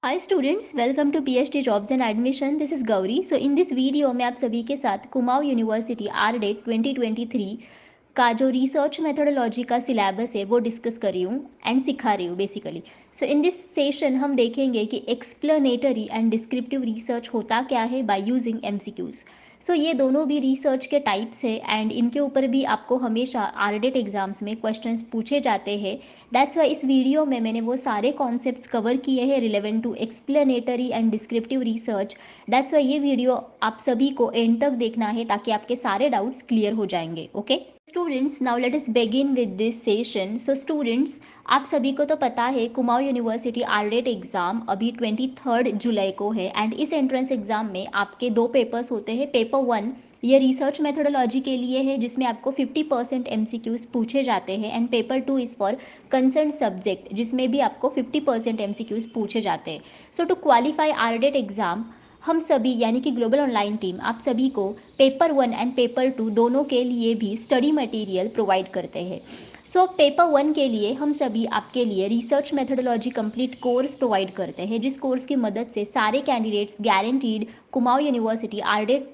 Hi students, welcome to PhD jobs and admission. This is Gauri. So in this video मैं आप सभी के साथ कुमाऊं यूनिवर्सिटी आरडेट 2023 का जो रिसर्च मेथोडोलॉजी का सिलेबस है वो डिस्कस कर रही हूँ एंड सिखा रही हूँ basically. So in this session हम देखेंगे कि एक्सप्लेनेटरी एंड डिस्क्रिप्टिव रिसर्च होता क्या है बाय यूजिंग एमसीक्यूज। सो ये दोनों भी रिसर्च के टाइप्स है एंड इनके ऊपर भी आपको हमेशा आरडेट एग्जाम्स में क्वेश्चंस पूछे जाते हैं। दैट्स वाई इस वीडियो में मैंने वो सारे कॉन्सेप्ट्स कवर किए हैं relevant to explanatory and descriptive research. That's why ये वीडियो आप सभी को एंड तक देखना है ताकि आपके सारे डाउट्स क्लियर हो जाएंगे। Okay students, now let us begin with this session. So students, आप सभी को तो पता है कुमाऊं यूनिवर्सिटी आरडेट एग्ज़ाम अभी 23 जुलाई को है एंड इस एंट्रेंस एग्ज़ाम में आपके दो पेपर्स होते हैं। पेपर 1 ये रिसर्च मेथोडोलॉजी के लिए है जिसमें आपको 50% एमसीक्यूज पूछे जाते हैं and paper 2 is for concern subject जिसमें भी आपको 50% एमसीक्यूज पूछे जाते हैं। सो टू क्वालिफाई आरडेट एग्ज़ाम हम सभी यानी कि ग्लोबल ऑनलाइन टीम आप सभी को पेपर 1 एंड पेपर 2 दोनों के लिए भी स्टडी मटेरियल प्रोवाइड करते हैं। सो पेपर 1 के लिए हम सभी आपके लिए research methodology complete course provide करते हैं जिस कोर्स की मदद से सारे candidates guaranteed Kumaun university RDET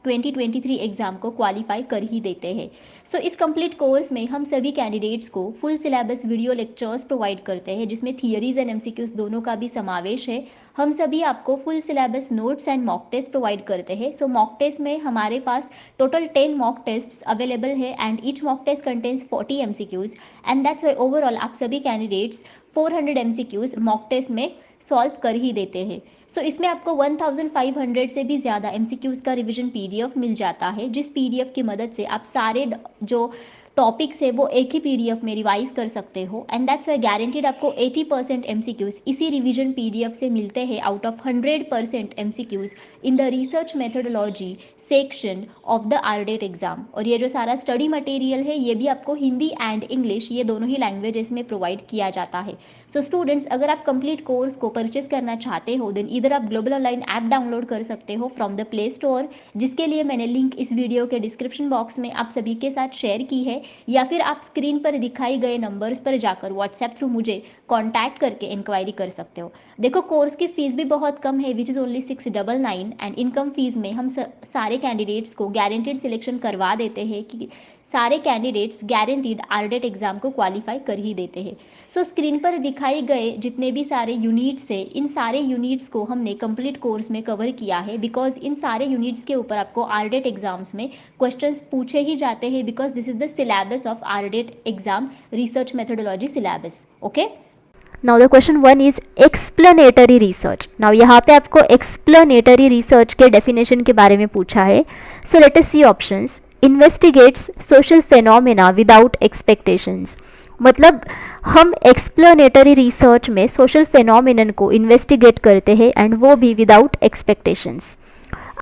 2023 exam को क्वालिफाई कर ही देते हैं। सो इस कंप्लीट कोर्स में हम सभी कैंडिडेट्स को full syllabus video lectures provide करते हैं जिसमें थियरीज एंड एमसीक्यूज दोनों का भी समावेश है। हम सभी आपको full syllabus notes and mock test provide करते हैं। सो मॉक टेस्ट में हमारे पास टोटल 10 मॉक टेस्ट अवेलेबल है and each mock test contains 40 MCQs and that's why overall आप सभी कैंडिडेट्स 400 एमसीक्यूज मॉक टेस्ट में सॉल्व कर ही देते हैं। सो इसमें आपको 1500 से भी ज़्यादा एमसीक्यूज का रिवीजन पीडीएफ मिल जाता है जिस पीडीएफ की मदद से आप सारे जो टॉपिक्स है वो एक ही पीडीएफ में रिवाइज कर सकते हो एंड दैट्स वाई गारंटीड आपको 80% एमसीक्यूज इसी रिवीजन पीडीएफ से मिलते हैं out of 100% MCQs in the research methodology section of the RDET exam. और ये जो सारा स्टडी मटेरियल है ये भी आपको हिंदी एंड इंग्लिश ये दोनों ही लैंग्वेजेस में प्रोवाइड किया जाता है। सो स्टूडेंट्स, अगर आप कंप्लीट कोर्स को परचेज करना चाहते हो देन इधर आप ग्लोबल ऑनलाइन ऐप डाउनलोड कर सकते हो फ्रॉम द प्ले स्टोर, जिसके लिए मैंने लिंक इस वीडियो के डिस्क्रिप्शन बॉक्स में आप सभी के साथ शेयर की है, या फिर आप स्क्रीन पर दिखाई गए नंबर्स पर जाकर व्हाट्सएप थ्रू मुझे कॉन्टैक्ट करके इंक्वायरी कर सकते हो। देखो कोर्स की फीस भी बहुत कम है which is only 699 and income fees में हम सारे कैंडिडेट्स को गारंटीड सिलेक्शन करवा देते हैं कि सारे कैंडिडेट्स गारंटीड आरडेट एग्जाम को क्वालिफाई कर ही देते हैं। सो स्क्रीन पर दिखाए गए जितने भी सारे यूनिट्स है इन सारे यूनिट्स को हमने कंप्लीट कोर्स में कवर किया है बिकॉज इन सारे यूनिट्स के ऊपर आपको आरडेट एग्जाम्स में क्वेश्चंस पूछे ही जाते हैं because this is the syllabus of RDET exam research methodology syllabus. Okay, now the question 1 is explanatory research. Now यहाँ पे आपको एक्सप्लेनेटरी रिसर्च के डेफिनेशन के बारे में पूछा है। So let us see options. Investigates social phenomena without expectations, मतलब हम एक्सप्लेनेटरी रिसर्च में सोशल फेनोमेनन को इन्वेस्टिगेट करते हैं एंड वो भी without expectations.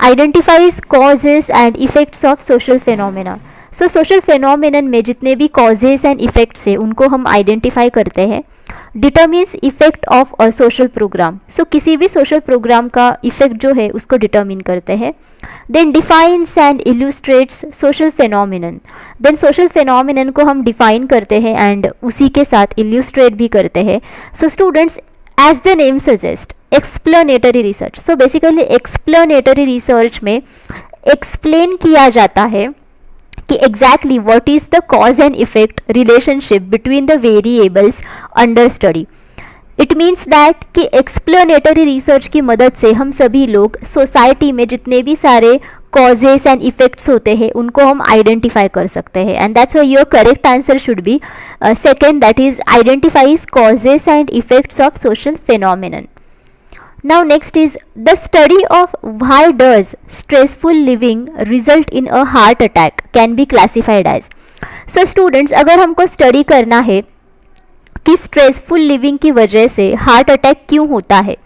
Identifies causes and effects of social phenomena. So social phenomenon में जितने भी कॉजेस एंड इफेक्ट्स है उनको हम आइडेंटिफाई करते हैं। Determines effect of a social program, so किसी भी सोशल प्रोग्राम का इफेक्ट जो है उसको डिटर्मिन करते हैं। Then defines and illustrates social phenomenon, then social phenomenon को हम डिफाइन करते हैं एंड उसी के साथ इल्यूस्ट्रेट भी करते हैं। So students, as the name suggest explanatory research, so basically explanatory research में एक्सप्लेन किया जाता है कि exactly what is the cause and effect relationship between the variables under study. It means that कि explanatory research की मदद से हम सभी लोग सोसाइटी में जितने भी सारे causes and effects होते हैं उनको हम आइडेंटिफाई कर सकते हैं and that's why your correct answer should B second, that is identifies causes and effects of social phenomenon. Now next is the study of why does stressful living result in a heart attack can be classified as. So students, अगर हमको study करना है कि stressful living की वजह से heart attack क्यों होता है,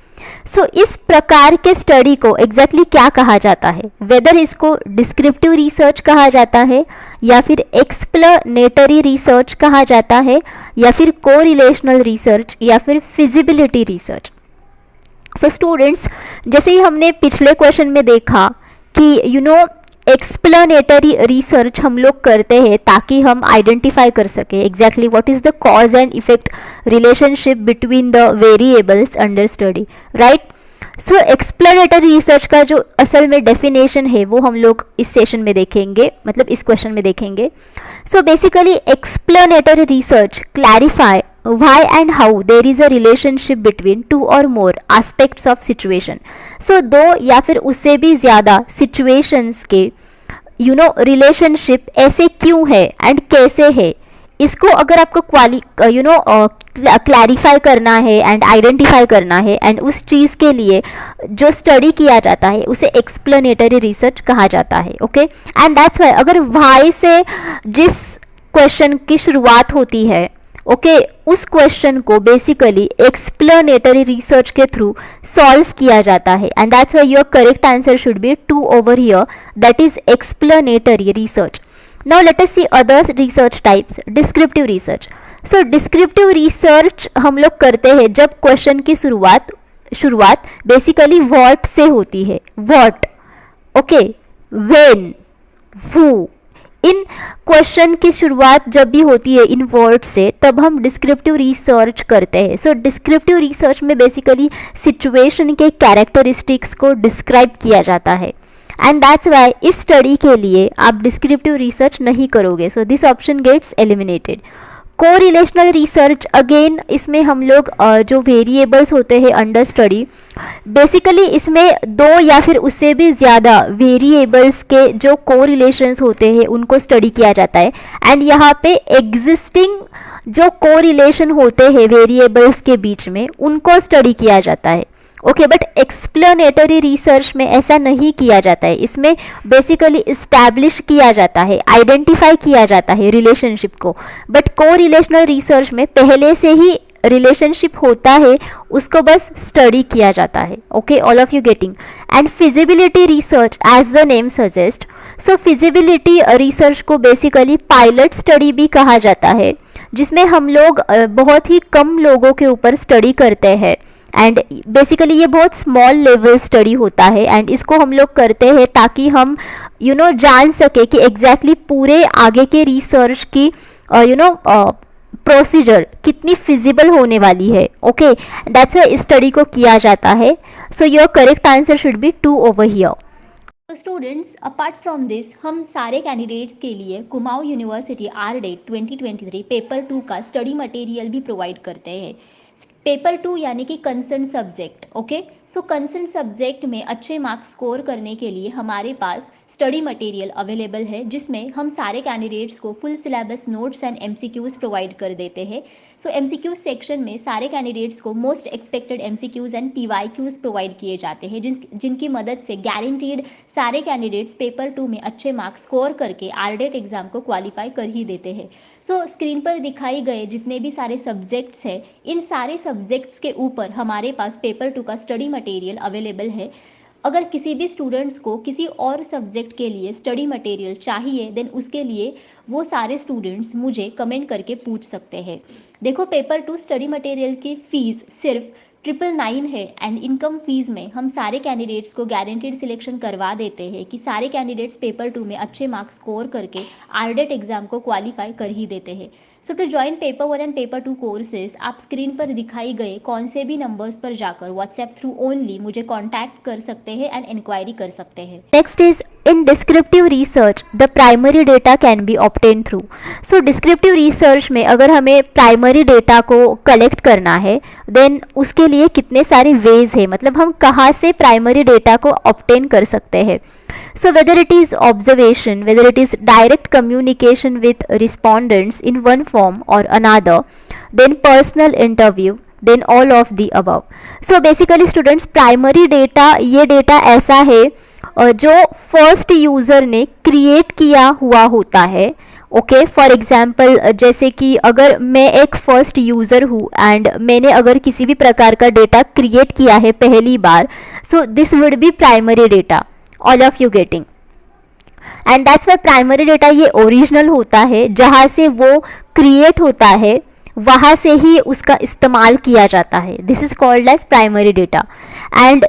सो इस प्रकार के स्टडी को एग्जैक्टली क्या कहा जाता है, वेदर इसको डिस्क्रिप्टिव रिसर्च कहा जाता है या फिर एक्सप्लेनेटरी रिसर्च कहा जाता है या फिर कोरिलेशनल रिसर्च या फिर फिजिबिलिटी रिसर्च। सो स्टूडेंट्स, जैसे ही हमने पिछले क्वेश्चन में देखा कि एक्सप्लेनेटरी रिसर्च हम लोग करते हैं ताकि हम आइडेंटिफाई कर सके exactly what is the cause and effect relationship between the variables under study, right. So explanatory research का जो असल में डेफिनेशन है वो हम लोग इस सेशन में देखेंगे, मतलब इस क्वेश्चन में देखेंगे। सो basically explanatory research clarify why and how there is a relationship between two or more aspects of situation। so दो या फिर उससे भी ज़्यादा situations के रिलेशनशिप ऐसे क्यों है एंड कैसे है, इसको अगर आपको क्लैरिफाई करना है एंड आइडेंटिफाई करना है एंड उस चीज़ के लिए जो स्टडी किया जाता है उसे एक्सप्लेनेटरी रिसर्च कहा जाता है, ओके। एंड दैट्स वाई अगर वाई से जिस क्वेश्चन की शुरुआत होती है, ओके, उस क्वेश्चन को बेसिकली एक्सप्लेनेटरी रिसर्च के थ्रू सॉल्व किया जाता है and that's why your correct answer should be 2 over here, that is explanatory research. Now let us see other research types. Descriptive research. So descriptive research हम लोग करते हैं जब question की शुरुआत बेसिकली व्हाट से होती है, what, okay, when, who. In question की शुरुआत जब भी होती है इन वर्ड से तब हम डिस्क्रिप्टिव रिसर्च करते हैं। सो डिस्क्रिप्टिव रिसर्च में बेसिकली सिचुएशन के कैरेक्टरिस्टिक्स को डिस्क्राइब किया जाता है एंड दैट्स वाई इस स्टडी के लिए आप डिस्क्रिप्टिव रिसर्च नहीं करोगे। So this option gets eliminated. Correlational research, again इसमें हम लोग जो वेरिएबल्स होते हैं अंडर स्टडी, बेसिकली इसमें दो या फिर उससे भी ज़्यादा वेरिएबल्स के जो कोरिलेशंस होते हैं उनको स्टडी किया जाता है एंड यहाँ पे एग्जिस्टिंग जो कोरिलेशन होते हैं वेरिएबल्स के बीच में उनको स्टडी किया जाता है, ओके। बट एक्सप्लेनेटरी रिसर्च में ऐसा नहीं किया जाता है, इसमें बेसिकली इस्टेब्लिश किया जाता है, आइडेंटिफाई किया जाता है रिलेशनशिप को। बट कोरिलेशनल रिसर्च में पहले से ही रिलेशनशिप होता है, उसको बस स्टडी किया जाता है, okay. All of you getting. And feasibility research as the name suggest. So feasibility research को बेसिकली पायलट स्टडी भी कहा जाता है, जिसमें हम लोग बहुत ही कम लोगों के ऊपर स्टडी करते हैं एंड बेसिकली ये बहुत स्मॉल लेवल स्टडी होता है एंड इसको हम लोग करते हैं ताकि हम जान सके कि एग्जैक्टली पूरे आगे के रिसर्च की प्रोसीजर कितनी फिजिबल होने वाली है, ओके। दैट्स व्हाई इस स्टडी को किया जाता है। सो your correct answer should be 2 over here। तो स्टूडेंट्स, अपार्ट फ्रॉम दिस हम सारे कैंडिडेट्स के लिए कुमाऊं यूनिवर्सिटी RDET 2023 पेपर 2 का स्टडी मटेरियल भी प्रोवाइड करते हैं। पेपर 2 यानी कि कंसर्न सब्जेक्ट, ओके। सो कंसर्न सब्जेक्ट में अच्छे मार्क्स स्कोर करने के लिए हमारे पास स्टडी मटेरियल अवेलेबल है, जिसमें हम सारे कैंडिडेट्स को full syllabus notes and MCQs provide कर देते हैं। सो MCQ सेक्शन में सारे कैंडिडेट्स को most expected MCQs and PYQs provide किए जाते हैं, जिनकी मदद से गारंटीड सारे कैंडिडेट्स पेपर 2 में अच्छे मार्क्स स्कोर करके RDET एग्जाम को क्वालिफाई कर ही देते हैं। सो स्क्रीन पर दिखाई गए जितने भी सारे सब्जेक्ट्स हैं, इन सारे सब्जेक्ट्स के ऊपर हमारे पास पेपर 2 का स्टडी मटेरियल अवेलेबल है। अगर किसी भी स्टूडेंट्स को किसी और सब्जेक्ट के लिए स्टडी मटेरियल चाहिए देन उसके लिए वो सारे स्टूडेंट्स मुझे कमेंट करके पूछ सकते हैं। देखो, पेपर 2 स्टडी मटेरियल की फ़ीस सिर्फ 999 है एंड इनकम फीस में हम सारे कैंडिडेट्स को गारंटीड सिलेक्शन करवा देते हैं कि सारे कैंडिडेट्स पेपर 2 में अच्छे मार्क्स स्कोर करके RDET एग्जाम को क्वालिफाई कर ही देते हैं। So to join paper 1 and paper 2 courses आप स्क्रीन पर दिखाई गए कौन से भी नंबर्स पर जाकर व्हाट्सएप थ्रू ओनली मुझे कॉन्टैक्ट कर सकते हैं एंड इंक्वायरी कर सकते हैं। Next is in descriptive research the primary data can be obtain through. So descriptive research में अगर हमें प्राइमरी डेटा को कलेक्ट करना है देन उसके लिए कितने सारे वेज है, मतलब हम कहाँ से प्राइमरी डेटा को ऑब्टेन कर सकते हैं। So whether it is observation, whether it is direct communication with respondents in one form or another, then personal interview, then all of the above. So basically students, primary data ये data ऐसा है जो first user ने create किया हुआ होता है, okay. For example जैसे कि अगर मैं एक फर्स्ट यूज़र हूँ एंड मैंने अगर किसी भी प्रकार का डेटा क्रिएट किया है पहली बार, so this would be primary data. All of you getting. And that's why primary data ये ओरिजिनल होता है, जहाँ से वो क्रिएट होता है वहाँ से ही उसका इस्तेमाल किया जाता है। This is called as primary data. And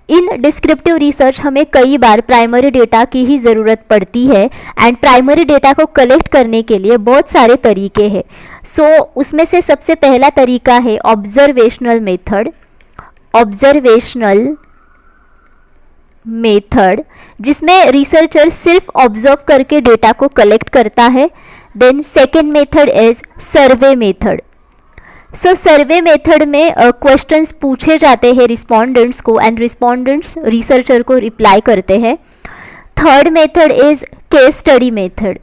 in descriptive research हमें कई बार प्राइमरी डेटा की ही ज़रूरत पड़ती है एंड प्राइमरी डेटा को कलेक्ट करने के लिए बहुत सारे तरीके हैं. सो उसमें से सबसे पहला तरीका है ऑब्जर्वेशनल मेथड. ऑब्जर्वेशनल मेथड जिसमें रिसर्चर सिर्फ ऑब्जर्व करके डेटा को कलेक्ट करता है. Then second method is survey method. So survey method में क्वेश्चंस पूछे जाते हैं रिस्पोंडेंट्स को एंड रिस्पोंडेंट्स रिसर्चर को रिप्लाई करते हैं. Third method is case study method.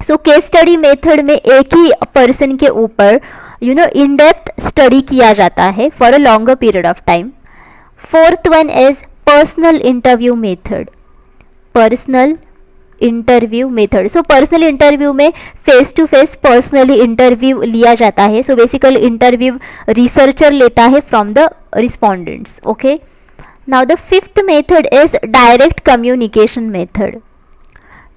So case study method में एक ही पर्सन के ऊपर इन डेप्थ स्टडी किया जाता है for a longer period of time. Fourth one is personal interview method. Personal interview method. So personal interview में face to face personally interview लिया जाता है. सो बेसिकली इंटरव्यू रिसर्चर लेता है from the respondents. Okay, now the fifth method is direct communication method.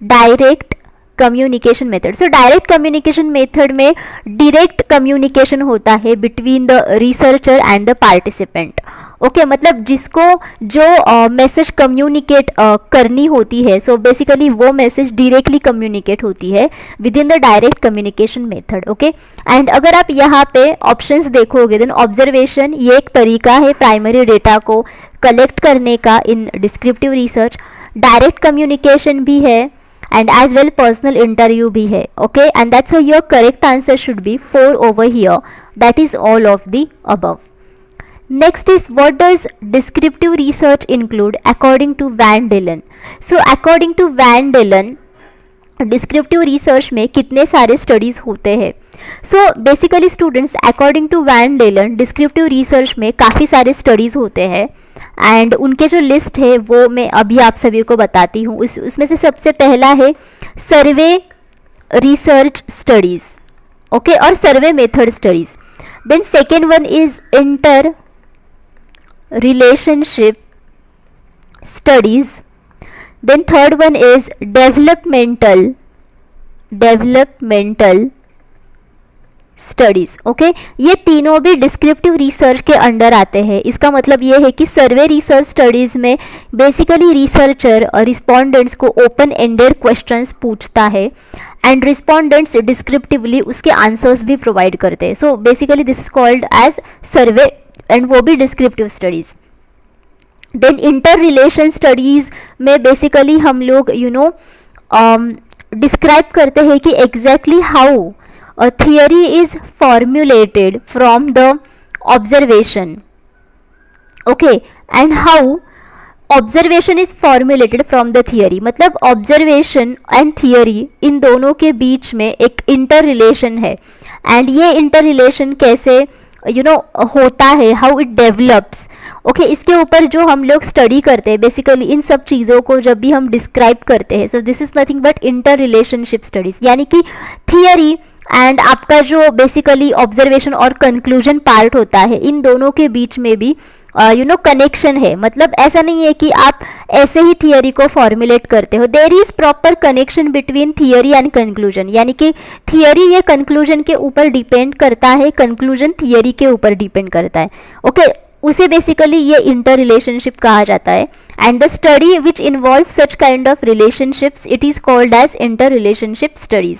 Direct communication method. So direct communication method में direct communication होता है between the researcher and the participant. Okay, मतलब जिसको जो message communicate करनी होती है, सो बेसिकली वो मैसेज डायरेक्टली कम्युनिकेट होती है with in the direct communication method. Okay, and अगर आप यहाँ पे ऑप्शंस देखोगे देन ऑब्जर्वेशन ये एक तरीका है प्राइमरी डेटा को कलेक्ट करने का इन डिस्क्रिप्टिव रिसर्च. डायरेक्ट कम्युनिकेशन भी है and as well personal interview भी है. Okay, and that's why your correct answer should be 4 over here. That is all of the above. Next is what does descriptive research include according to Van Dalen. So according to Van Dalen descriptive research में कितने सारे studies होते हैं. So basically students according to Van Dalen descriptive research में काफ़ी सारे studies होते हैं एंड उनके जो लिस्ट है वो मैं अभी आप सभी को बताती हूँ. उसमें से सबसे पहला है सर्वे रिसर्च स्टडीज़. ओके, और survey method studies. Then second one is inter relationship studies. Then third one is developmental studies. Okay, ये तीनों भी डिस्क्रिप्टिव रिसर्च के अंडर आते हैं. इसका मतलब ये है कि सर्वे रिसर्च स्टडीज़ में बेसिकली रिसर्चर और रिस्पोंडेंट्स को ओपन एंडेड क्वेश्चंस पूछता है एंड रिस्पोंडेंट्स डिस्क्रिप्टिवली उसके आंसर्स भी प्रोवाइड करते हैं. So basically this is called as survey and वो भी descriptive studies. Then inter relation studies में बेसिकली हम लोग डिस्क्राइब करते हैं कि exactly how a theory is formulated from the observation. Okay, and how observation is formulated from the theory. मतलब observation and theory इन दोनों के बीच में एक इंटर रिलेशन है एंड ये इंटर रिलेशन कैसे होता है, हाउ इट डेवलप्स. ओके, इसके ऊपर जो हम लोग स्टडी करते हैं बेसिकली इन सब चीज़ों को जब भी हम डिस्क्राइब करते हैं. सो this is nothing but inter relationship studies. यानी कि थियरी एंड आपका जो बेसिकली ऑब्जर्वेशन और कंक्लूजन पार्ट होता है इन दोनों के बीच में भी कनेक्शन है. मतलब ऐसा नहीं है कि आप ऐसे ही थियरी को फॉर्मुलेट करते हो. There is proper connection between theory and conclusion. यानी कि थियरी ये कंक्लूजन के ऊपर डिपेंड करता है, कंक्लूजन थियरी के ऊपर डिपेंड करता है. ओके, उसे बेसिकली ये इंटर रिलेशनशिप कहा जाता है. And the study which involve such kind of relationships it is called as inter relationship studies.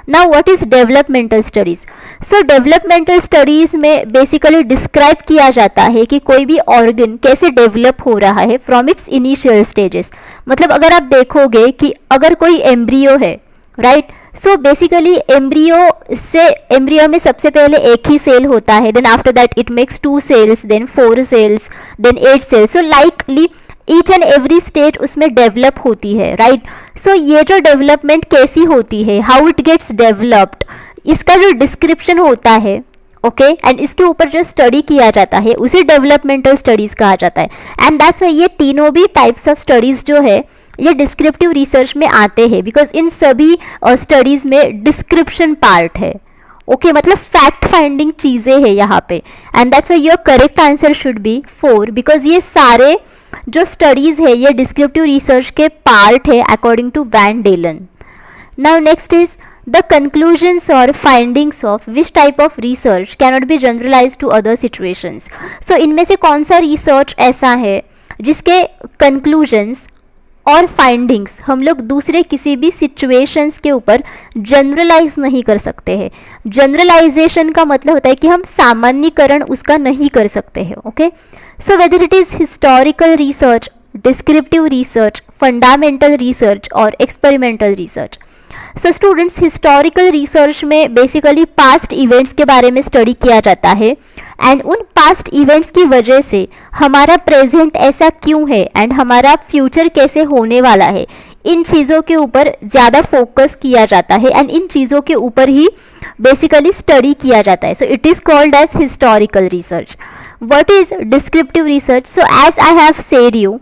Now what is developmental studies. So developmental studies में बेसिकली डिस्क्राइब किया जाता है कि कोई भी ऑर्गन कैसे डेवलप हो रहा है फ्रॉम इट्स इनिशियल स्टेजेस. मतलब अगर आप देखोगे कि अगर कोई एम्ब्रियो है, राइट, सो बेसिकली एम्ब्रियो में सबसे पहले एक ही सेल होता है. Then after that it makes 2 cells, then 4 cells, then 8 cells. So likely each and every stage उसमें डेवलप होती है, राइट. सो ये जो डेवलपमेंट कैसी होती है, हाउ इट गेट्स डेवलप्ड, इसका जो डिस्क्रिप्शन होता है, ओके, एंड इसके ऊपर जो स्टडी किया जाता है उसे डेवलपमेंटल स्टडीज़ कहा जाता है. एंड दैट्स व्हाई ये तीनों भी टाइप्स ऑफ स्टडीज़ जो है ये डिस्क्रिप्टिव रिसर्च में आते हैं बिकॉज इन सभी स्टडीज़ में डिस्क्रिप्शन पार्ट है. ओके, मतलब फैक्ट फाइंडिंग चीज़ें हैं यहाँ पे. And that's why your correct answer should be 4 because ये सारे जो स्टडीज़ है ये डिस्क्रिप्टिव रिसर्च के पार्ट है according to Van Dalen. Now next is the conclusions और findings of which type of research cannot be generalise to other situations. So इनमें से कौन सा रिसर्च ऐसा है जिसके कंक्लूजन्स और फाइंडिंग्स हम लोग दूसरे किसी भी सिचुएशंस के ऊपर जनरलाइज नहीं कर सकते हैं। जनरलाइजेशन का मतलब होता है कि हम सामान्यीकरण उसका नहीं कर सकते हैं। Okay, so whether it is historical research, descriptive research, fundamental research और experimental research. So students, historical research में बेसिकली पास्ट इवेंट्स के बारे में स्टडी किया जाता है एंड उन पास्ट इवेंट्स की वजह से हमारा प्रेजेंट ऐसा क्यों है एंड हमारा फ्यूचर कैसे होने वाला है, इन चीज़ों के ऊपर ज़्यादा फोकस किया जाता है एंड इन चीज़ों के ऊपर ही बेसिकली स्टडी किया जाता है। So it is called as historical research. What is descriptive research? So as I have said you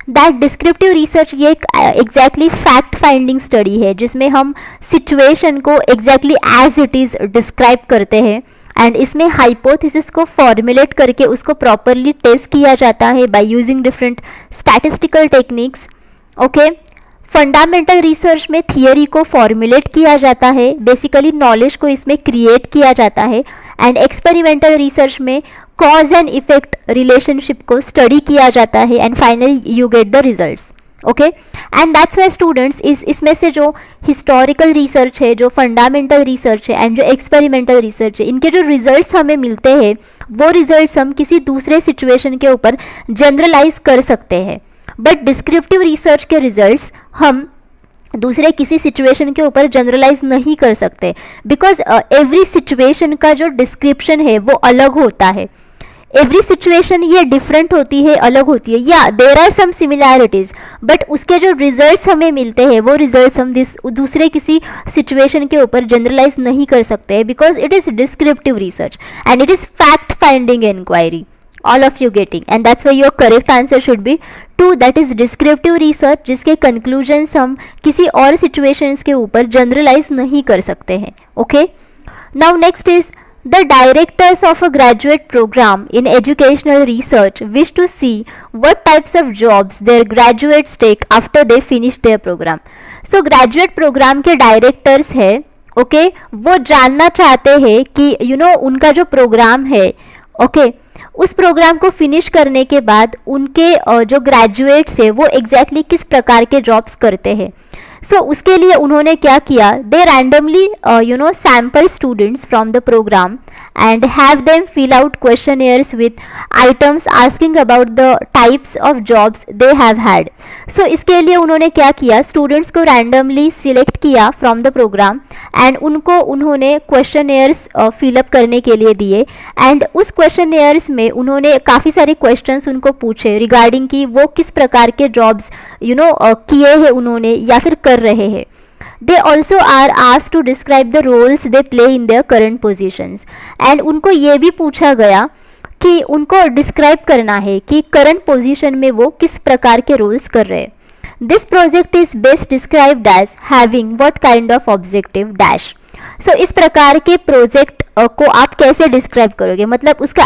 that descriptive research ये एक एग्जैक्टली फैक्ट फाइंडिंग स्टडी है जिसमें हम सिचुएशन को exactly as it is describe करते हैं एंड इसमें hypothesis को फॉर्मुलेट करके उसको प्रॉपरली टेस्ट किया जाता है by using different statistical techniques. Okay, fundamental research में थियरी को फॉर्मुलेट किया जाता है, बेसिकली नॉलेज को इसमें क्रिएट किया जाता है एंड एक्सपेरिमेंटल रिसर्च में कॉज एंड इफेक्ट रिलेशनशिप को स्टडी किया जाता है and finally you get the results. Okay, and that's Y students इसमें से जो हिस्टोरिकल रिसर्च है, जो फंडामेंटल रिसर्च है एंड जो एक्सपेरिमेंटल रिसर्च है, इनके जो रिजल्ट्स हमें मिलते हैं वो रिजल्ट्स हम किसी दूसरे सिचुएशन के ऊपर जनरलाइज कर सकते हैं, बट डिस्क्रिप्टिव रिसर्च के रिजल्ट्स हम दूसरे किसी सिचुएशन के ऊपर जनरलाइज नहीं कर सकते बिकॉज एवरी सिचुएशन का जो डिस्क्रिप्शन है वो अलग होता है। एवरी सिचुएशन ये डिफरेंट होती है, अलग होती है। या there are some similarities, but उसके जो रिजल्ट्स हमें मिलते हैं वो रिजल्ट्स हम दूसरे किसी सिचुएशन के ऊपर जनरलाइज नहीं कर सकते because it is descriptive research and it is fact finding inquiry. All of you getting, and that's why your correct answer should be 2, that is descriptive research, जिसके conclusions हम किसी और situations के ऊपर generalize नहीं कर सकते हैं। Okay, now next is the directors of a graduate program in educational research wish to see what types of jobs their graduates take after they finish their program. So graduate program के directors है, okay, वो जानना चाहते हैं कि उनका जो programme है, okay, उस प्रोग्राम को फिनिश करने के बाद उनके जो ग्रेजुएट्स है वो एग्जैक्टली किस प्रकार के जॉब्स करते हैं। सो उसके लिए उन्होंने क्या किया, they randomly sample students from the programme and have them fill out questionnaires with items asking about the types of jobs they have had. So इसके लिए उन्होंने क्या किया, स्टूडेंट्स को रैंडमली सिलेक्ट किया फ्रॉम द प्रोग्राम एंड उन्होंने questionnaires fill up करने के लिए दिए एंड उस क्वेश्चनियर्स में उन्होंने काफ़ी सारे क्वेश्चंस उनको पूछे रिगार्डिंग कि वो किस प्रकार के जॉब्स किए हैं उन्होंने या फिर कर रहे हैं। They also are asked to describe the roles they play in their current positions and उनको ये भी पूछा गया कि उनको डिस्क्राइब करना है कि करंट पोजीशन में वो किस प्रकार के रोल्स कर रहे हैं। This project is best described as having what kind of objective dash. So इस प्रकार के प्रोजेक्ट को आप कैसे डिस्क्राइब करोगे, मतलब उसका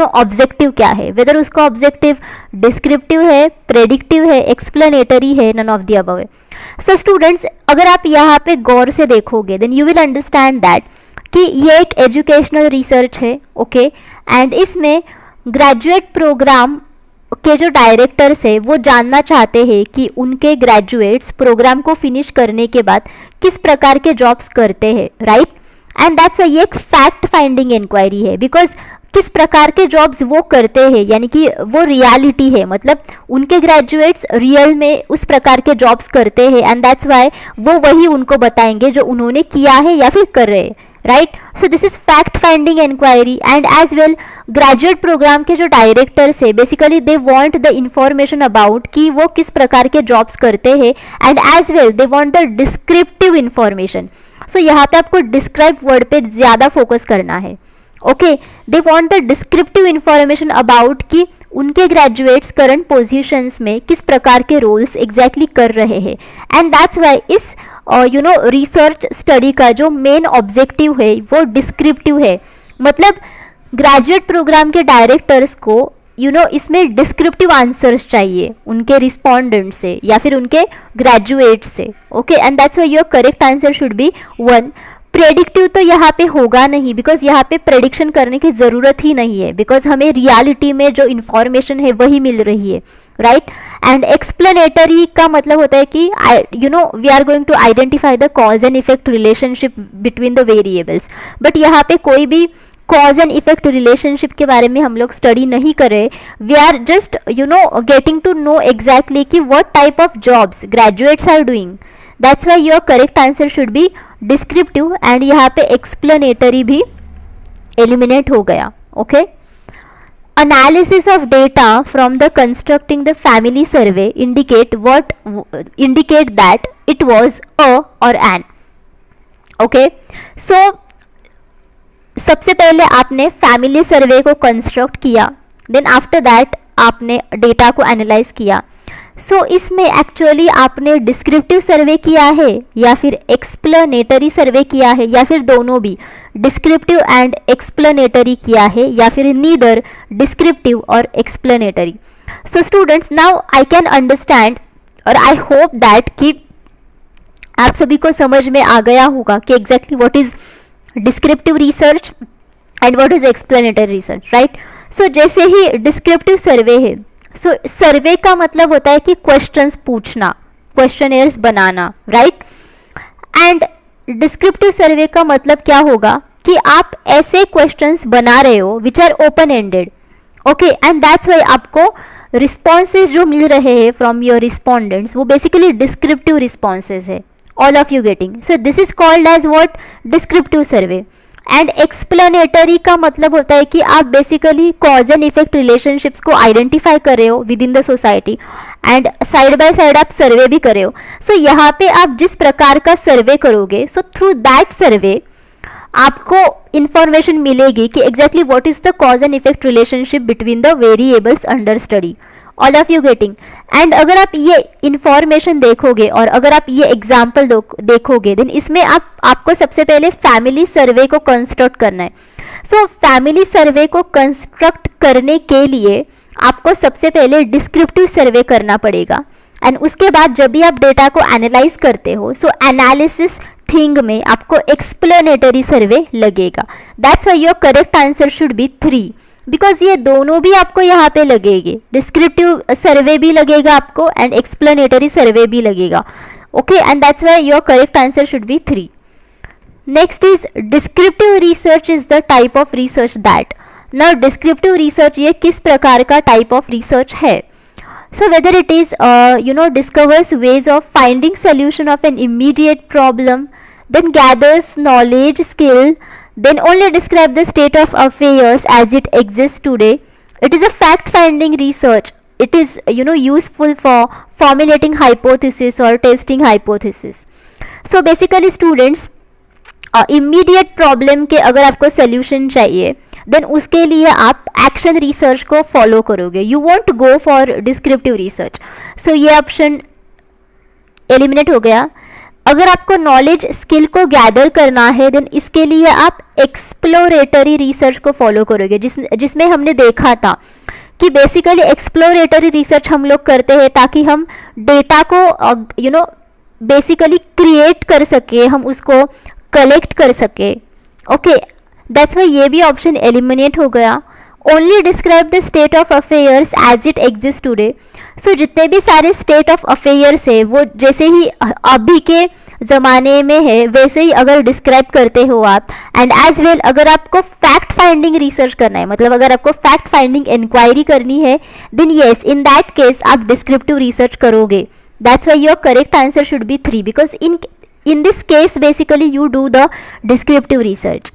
ऑब्जेक्टिव क्या है, वेदर उसका ऑब्जेक्टिव डिस्क्रिप्टिव है, प्रेडिक्टिव है, एक्सप्लेनेटरी है, नन ऑफ द अबव है। सो स्टूडेंट्स, अगर आप यहाँ पे गौर से देखोगे then you will understand that कि ये एक एजुकेशनल रिसर्च है। ओके, एंड इसमें ग्रेजुएट प्रोग्राम के जो डायरेक्टर्स है वो जानना चाहते हैं कि उनके ग्रेजुएट्स प्रोग्राम को फिनिश करने के बाद किस प्रकार के जॉब्स करते हैं, राइट। एंड दैट्स वाई ये एक फैक्ट फाइंडिंग इंक्वायरी है बिकॉज किस प्रकार के जॉब्स वो करते हैं यानी कि वो रियलिटी है, मतलब उनके ग्रेजुएट्स रियल में उस प्रकार के जॉब्स करते हैं एंड दैट्स वाई वो वही उनको बताएंगे जो उन्होंने किया है या फिर कर रहे हैं, right. So this is fact finding inquiry and as well graduate programme के जो डायरेक्टर्स है basically they want the information about कि वो किस प्रकार के जॉब्स करते हैं and as well they want the descriptive information. So यहाँ पे आपको डिस्क्राइब वर्ड पे ज़्यादा फोकस करना है। Okay, they want the descriptive information about कि उनके ग्रेजुएट्स करंट पोजीशंस में किस प्रकार के रोल्स एग्जैक्टली कर रहे हैं एंड दैट्स वाई इस रिसर्च स्टडी का जो मेन ऑब्जेक्टिव है वो डिस्क्रिप्टिव है। मतलब ग्रेजुएट प्रोग्राम के डायरेक्टर्स को इसमें डिस्क्रिप्टिव आंसर्स चाहिए उनके रिस्पोंडेंट से या फिर उनके ग्रेजुएट से। Okay, and that's why your correct answer should B 1, predictive तो यहाँ पे होगा नहीं, बिकॉज यहाँ पे प्रेडिक्शन करने की ज़रूरत ही नहीं है, बिकॉज हमें रियलिटी में जो इन्फॉर्मेशन है वही मिल रही है, राइट। एंड एक्सप्लेनेटरी का मतलब होता है कि we are going to identify the cause and effect relationship between the variables, but यहाँ पे कोई भी कॉज एंड इफेक्ट रिलेशनशिप के बारे में हम लोग स्टडी नहीं कर रहे। We are just getting to know exactly कि what type of jobs graduates are doing. That's why your correct answer should be descriptive, and यहाँ पे एक्सप्लेनेटरी भी एलिमिनेट हो गया। Okay, analysis of data from the constructing the family survey indicate that it was a or an. okay, so सबसे पहले आपने family सर्वे को construct किया, देन आफ्टर दैट आपने डेटा को एनालाइज किया। सो इसमें एक्चुअली आपने डिस्क्रिप्टिव सर्वे किया है या फिर एक्सप्लेनेटरी सर्वे किया है, या फिर दोनों भी डिस्क्रिप्टिव एंड एक्सप्लेनेटरी किया है, या फिर नीदर डिस्क्रिप्टिव और explanatory. So students, now I can understand और आई होप दैट कि आप सभी को समझ में आ गया होगा कि exactly what is descriptive research and what is explanatory research, right. So जैसे ही डिस्क्रिप्टिव सर्वे है, सो सर्वे का मतलब होता है कि क्वेश्चंस पूछना, क्वेश्चनर्स बनाना, राइट। एंड डिस्क्रिप्टिव सर्वे का मतलब क्या होगा कि आप ऐसे क्वेश्चंस बना रहे हो which are open ended. Okay, and that's why आपको रिस्पॉन्सेज जो मिल रहे हैं फ्रॉम योर रिस्पॉन्डेंट्स वो बेसिकली डिस्क्रिप्टिव रिस्पॉन्सेज है, all of you getting. So this is called as what, descriptive survey. And explanatory का मतलब होता है कि आप basically cause and effect relationships को आइडेंटिफाई कर रहे हो within the society, and side by side आप सर्वे भी कर रहे हो। सो यहाँ पे आप जिस प्रकार का सर्वे करोगे, सो थ्रू दैट सर्वे आपको इंफॉर्मेशन मिलेगी कि exactly what is the cause and effect relationship between the variables under study, all of you getting. And अगर आप ये इंफॉर्मेशन देखोगे और अगर आप ये एग्जाम्पल देखोगे, देन इसमें आपको सबसे पहले फैमिली सर्वे को कंस्ट्रक्ट करना है। सो फैमिली सर्वे को कंस्ट्रक्ट करने के लिए आपको सबसे पहले डिस्क्रिप्टिव सर्वे करना पड़ेगा, एंड उसके बाद जब भी आप डेटा को एनालाइज करते हो, सो एनालिसिस थिंग में आपको एक्सप्लेनेटरी सर्वे लगेगा। That's why your correct answer should be 3, because ये दोनों भी आपको यहाँ पे लगेगी, डिस्क्रिप्टिव सर्वे भी लगेगा आपको एंड एक्सप्लेनेटरी सर्वे भी लगेगा। Okay, and that's why your correct answer should be 3। Next is descriptive research is the type of research that. Now descriptive research ये किस प्रकार का टाइप ऑफ रिसर्च है? So whether it is discovers ways of finding solution of an immediate problem, then gathers knowledge skill, then only describe the state of affairs as it exists today. It is a fact-finding research. It is useful for formulating hypothesis or testing hypothesis. So basically students, immediate problem के अगर आपको solution चाहिए, then उसके लिए आप action research को follow करोगे. You won't go for descriptive research. So ये option eliminate हो गया। अगर आपको नॉलेज स्किल को गैदर करना है, देन इसके लिए आप एक्सप्लोरेटरी रिसर्च को फॉलो करोगे, जिसमें हमने देखा था कि बेसिकली एक्सप्लोरेटरी रिसर्च हम लोग करते हैं ताकि हम डेटा को बेसिकली क्रिएट कर सके, हम उसको कलेक्ट कर सके। ओके, दैट्स वाई ये भी ऑप्शन एलिमिनेट हो गया। Only describe the state of affairs as it exist today. So जितने भी सारे स्टेट ऑफ अफेयर्स है वो जैसे ही अभी के ज़माने में है वैसे ही अगर डिस्क्राइब करते हो आप, एंड एज वेल अगर आपको फैक्ट फाइंडिंग रिसर्च करना है, मतलब अगर आपको फैक्ट फाइंडिंग इंक्वायरी करनी है, then yes in that case आप डिस्क्रिप्टिव रिसर्च करोगे। That's why your correct answer should be 3, because in this case basically you do the descriptive research.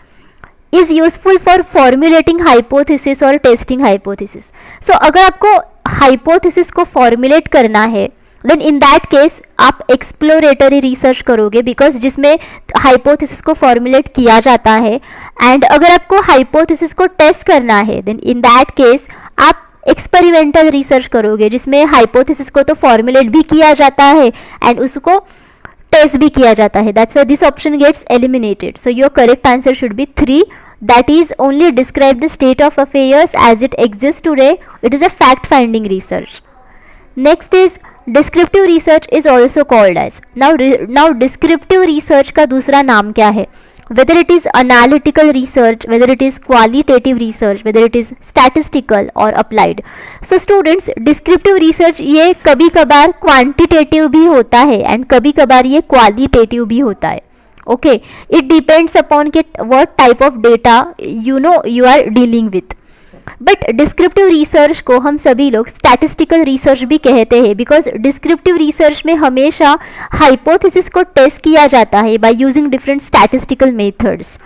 is useful for formulating hypothesis or testing hypothesis. So अगर आपको hypothesis को formulate करना है, then in that case आप exploratory research करोगे, because जिसमें hypothesis को formulate किया जाता है, and अगर आपको hypothesis को test करना है, then in that case आप एक्सपेरिमेंटल रिसर्च करोगे, जिसमें हाइपोथेसिस को तो फॉर्मुलेट भी किया जाता है एंड उसको टेस्ट भी किया जाता है. That's why this option gets eliminated. So your correct answer should be 3, that is only describe the state of affairs as it exists today. It is a fact finding research. Next is descriptive research is also called as. Now descriptive research का दूसरा नाम क्या है? whether it is analytical research, whether it is qualitative research, whether it is statistical or applied. So students, descriptive research ये कभी कभार quantitative भी होता है and कभी कभार ये qualitative भी होता है. Okay, it depends upon what type of data you are dealing with. But descriptive research को हम सभी लोग स्टैटिस्टिकल रिसर्च भी कहते हैं, बिकॉज डिस्क्रिप्टिव रिसर्च में हमेशा हाइपोथेसिस को टेस्ट किया जाता है by using different statistical methods.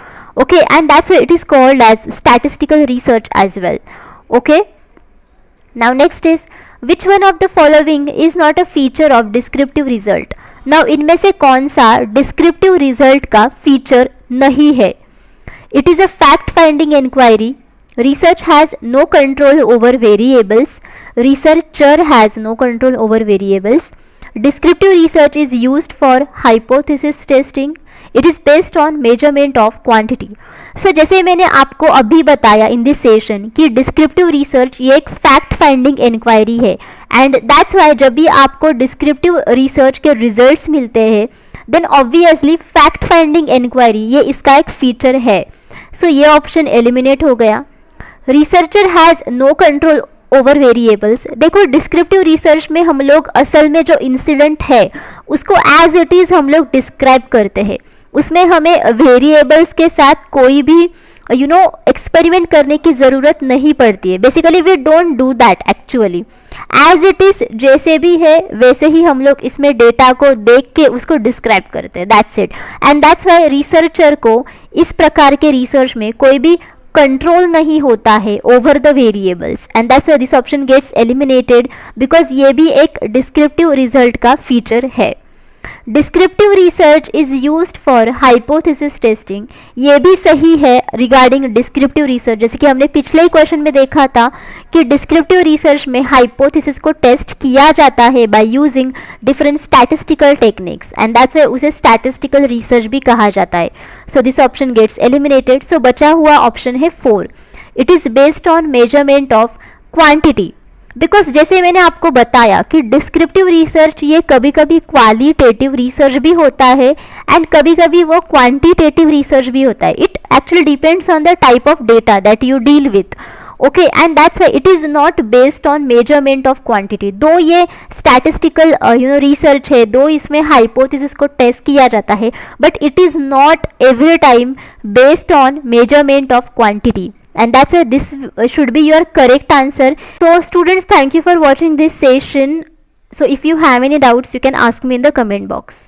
Okay, and that's why it is called as statistical research as well. Okay, now next is which one of the following is not a feature of descriptive result. नाउ इनमें से कौन सा descriptive result का feature नहीं है. It is a fact finding inquiry. Research has no control over variables. Researcher has no control over variables. Descriptive research is used for hypothesis testing. It is based on measurement of quantity. So जैसे मैंने आपको अभी बताया in this session कि descriptive research ये एक fact finding inquiry है, and that's why जब भी आपको descriptive research के results मिलते हैं then obviously fact finding inquiry ये इसका एक feature है. So ये option eliminate हो गया. Researcher has no control over variables. देखो, डिस्क्रिप्टिव रिसर्च में हम लोग असल में जो इंसिडेंट है उसको एज इट इज़ हम लोग डिस्क्राइब करते हैं. उसमें हमें वेरिएबल्स के साथ कोई भी एक्सपेरिमेंट करने की ज़रूरत नहीं पड़ती है. Basically we don't do that. Actually as it is जैसे भी है वैसे ही हम लोग इसमें डेटा को देख के उसको डिस्क्राइब करते हैं. That's it. And that's Y researcher को इस प्रकार के रिसर्च में कोई भी कंट्रोल नहीं होता है over the variables, and that's why this option gets eliminated, because ये भी एक डिस्क्रिप्टिव रिजल्ट का फीचर है. Descriptive research is used for hypothesis testing. ये भी सही है रिगार्डिंग डिस्क्रिप्टिव रिसर्च. जैसे कि हमने पिछले ही क्वेश्चन में देखा था कि डिस्क्रिप्टिव रिसर्च में हाइपोथेसिस को टेस्ट किया जाता है by using different statistical techniques, and that's why उसे स्टैटिस्टिकल रिसर्च भी कहा जाता है. So this option gets eliminated. So बचा हुआ ऑप्शन है 4. It is based on measurement of quantity. Because जैसे मैंने आपको बताया कि डिस्क्रिप्टिव रिसर्च ये कभी कभी क्वालिटेटिव रिसर्च भी होता है एंड कभी कभी वो क्वांटिटेटिव रिसर्च भी होता है. It actually depends on the type of data that you deal with. Okay, and that's why it is not based on measurement of quantity. दो ये स्टैटिस्टिकल रिसर्च है, दो इसमें हाइपोथेसिस को टेस्ट किया जाता है, but it is not every time based on measurement of quantity. And that's why this should be your correct answer. So students, thank you for watching this session. So if you have any doubts, you can ask me in the comment box.